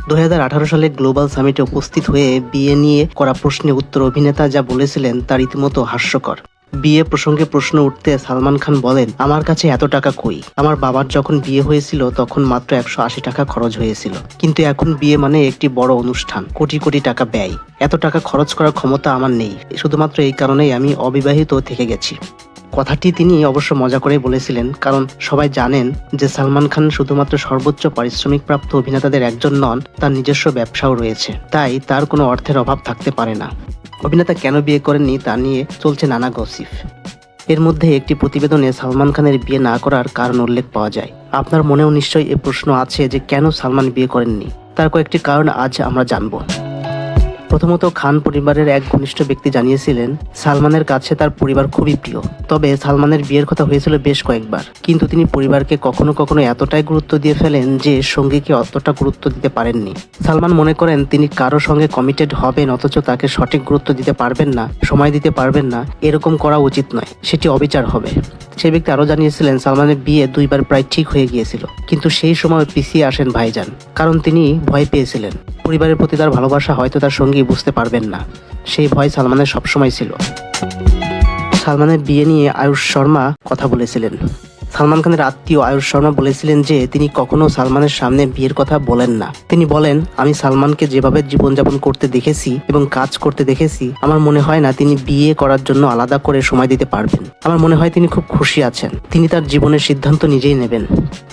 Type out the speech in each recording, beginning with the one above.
2018 সালে গ্লোবাল সামিটে উপস্থিত হয়ে বিয়ে নিয়ে করা প্রশ্নে উত্তর অভিনেতা যা বলেছিলেন তা রীতিমতো হাস্যকর। বিয়ে প্রসঙ্গে প্রশ্ন উঠতে সালমান খান বলেন, আমার কাছে এত টাকা কই? আমার বাবার যখন বিয়ে হয়েছিল তখন মাত্র 180 টাকা খরচ হয়েছিল, কিন্তু এখন বিয়ে মানে একটি বড় অনুষ্ঠান, কোটি কোটি টাকা ব্যয়। এত টাকা খরচ করার ক্ষমতা আমার নেই, শুধুমাত্র এই কারণেই আমি অবিবাহিত থেকে গেছি। কথাটি তিনি অবশ্য মজা করেই বলেছিলেন, কারণ সবাই জানেন যে সালমান খান শুধুমাত্র সর্বোচ্চ পারিশ্রমিক প্রাপ্ত অভিনেতাদের একজন নন, তার নিজস্ব ব্যবসাও রয়েছে, তাই তার কোনো অর্থের অভাব থাকতে পারে না। অভিনেতা কেন বিয়ে করেননি তা নিয়ে চলছে নানা গসিপ। এর মধ্যে একটি প্রতিবেদনে সালমান খানের বিয়ে না করার কারণ উল্লেখ পাওয়া যায়। আপনার মনেও নিশ্চয়ই এই প্রশ্ন আছে যে কেন সালমান বিয়ে করেননি। তার কয়েকটি কারণ আজ আমরা জানব। প্রথমত, খান পরিবারের এক ঘনিষ্ঠ ব্যক্তি জানিয়েছিলেন সালমানের কাছে তার পরিবার খুবই প্রিয়। তবে সালমানের বিয়ের কথা হয়েছিল বেশ কয়েকবার, কিন্তু তিনি পরিবারকে কখনো কখনো এতটাই গুরুত্ব দিয়ে ফেলেন যে সঙ্গীকে অতটা গুরুত্ব দিতে পারেননি। সালমান মনে করেন তিনি কারো সঙ্গে কমিটেড হবেন অথচ তাকে সঠিক গুরুত্ব দিতে পারবেন না, সময় দিতে পারবেন না, এরকম করা উচিত নয়, সেটি অবিচার হবে। সেই ব্যক্তি আরও জানিয়েছিলেন সালমানের বিয়ে 2বার প্রায় ঠিক হয়ে গিয়েছিল, কিন্তু সেই সময় পিছিয়ে আসেন ভাইজান, কারণ তিনি ভয় পেয়েছিলেন পরিবারের প্রতি তার ভালোবাসা হয়তো তার সঙ্গী বুঝতে পারবেন না। সেই ভয় সালমানের সবসময় ছিল। সালমানের বিয়ে নিয়ে আয়ুষ শর্মা কথা বলেছিলেন। সালমান খানের আত্মীয় আয়ুষ শর্মা বলেছিলেন যে তিনি কখনো সালমানের সামনে বিয়ের কথা বলেন না। তিনি বলেন, আমি সালমানকে যেভাবে জীবনযাপন করতে দেখেছি এবং কাজ করতে দেখেছি, আমার মনে হয় না তিনি বিয়ে করার জন্য আলাদা করে সময় দিতে পারবেন। আমার মনে হয় তিনি খুব খুশি আছেন, তিনি তার জীবনের সিদ্ধান্ত নিজেই নেবেন।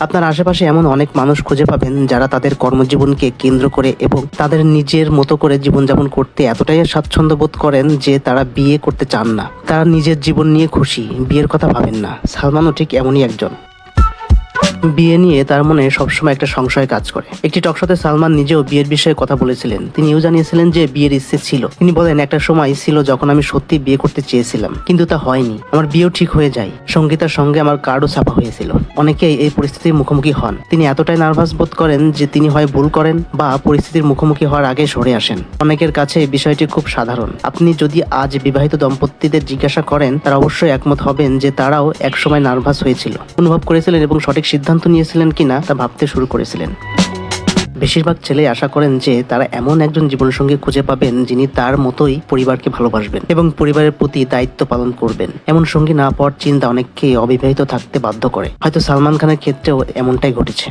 আপনার আশেপাশে এমন অনেক মানুষ খুঁজে পাবেন যারা তাদের কর্মজীবনকে কেন্দ্র করে এবং তাদের নিজের মতো করে জীবনযাপন করতে এতটাই স্বাচ্ছন্দ্য বোধ করেন যে তারা বিয়ে করতে চান না। তারা নিজের জীবন নিয়ে খুশি, বিয়ের কথা ভাবেন না। সালমানও ঠিক এমনই একজন। বিয়ে নিয়ে তার মনে সবসময় একটা সংশয় কাজ করে। একটি টকশোতে সালমান নিজেও বিয়ের বিষয়ে কথা বলেছিলেন। তিনিও জানিয়েছিলেন যে বিয়ের ইচ্ছে ছিল। তিনি বলেন, একটা সময় ছিল যখন আমি সত্যি বিয়ে করতে চেয়েছিলাম, কিন্তু তা হয়নি। আমার বিয়েও ঠিক হয়ে যায়, সঙ্গীতার সঙ্গে আমার কার্ডও ছাপা হয়েছিল। অনেকেই এই পরিস্থিতির মুখোমুখি হন। তিনি এতটাই নার্ভাস বোধ করেন যে তিনি হয় ভুল করেন বা পরিস্থিতির মুখোমুখি হওয়ার আগে সরে আসেন। অনেকের কাছে বিষয়টি খুব সাধারণ। আপনি যদি আজ বিবাহিত দম্পতিদের জিজ্ঞাসা করেন, তারা অবশ্যই একমত হবেন যে তারাও একসময় নার্ভাস হয়েছিল, অনুভব করেছিলেন এবং সঠিক সিদ্ধান্ত নিয়েছিলেন কিনা তা ভাবতে শুরু করেছিলেন। বেশিরভাগ ছেলে আশা করেন যে তারা এমন একজন জীবনসঙ্গী খুঁজে পাবেন যিনি তার মতোই পরিবারকে ভালোবাসবেন এবং পরিবারের প্রতি দায়িত্ব পালন করবেন। এমন সঙ্গী না পাওয়ার চিন্তা অনেককে অবিবাহিত থাকতে বাধ্য করে। হয়তো সালমান খানের ক্ষেত্রেও এমনটাই ঘটেছে।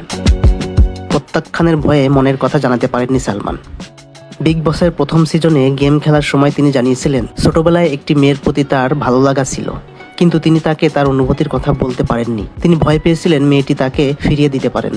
প্রত্যাখ্যানের ভয়ে মনের কথা জানাতে পারেননি সালমান। বিগ বসের প্রথম সিজনে গেম খেলার সময় তিনি জানিয়েছিলেন ছোটবেলায় একটি মেয়ের প্রতি তার ভালো লাগা ছিল, কিন্তু তিনি তাকে তার অনুভূতির কথা বলতে পারেননি। তিনি ভয় পেয়েছিলেন মেয়েটি তাকে ফিরিয়ে দিতে পারেন।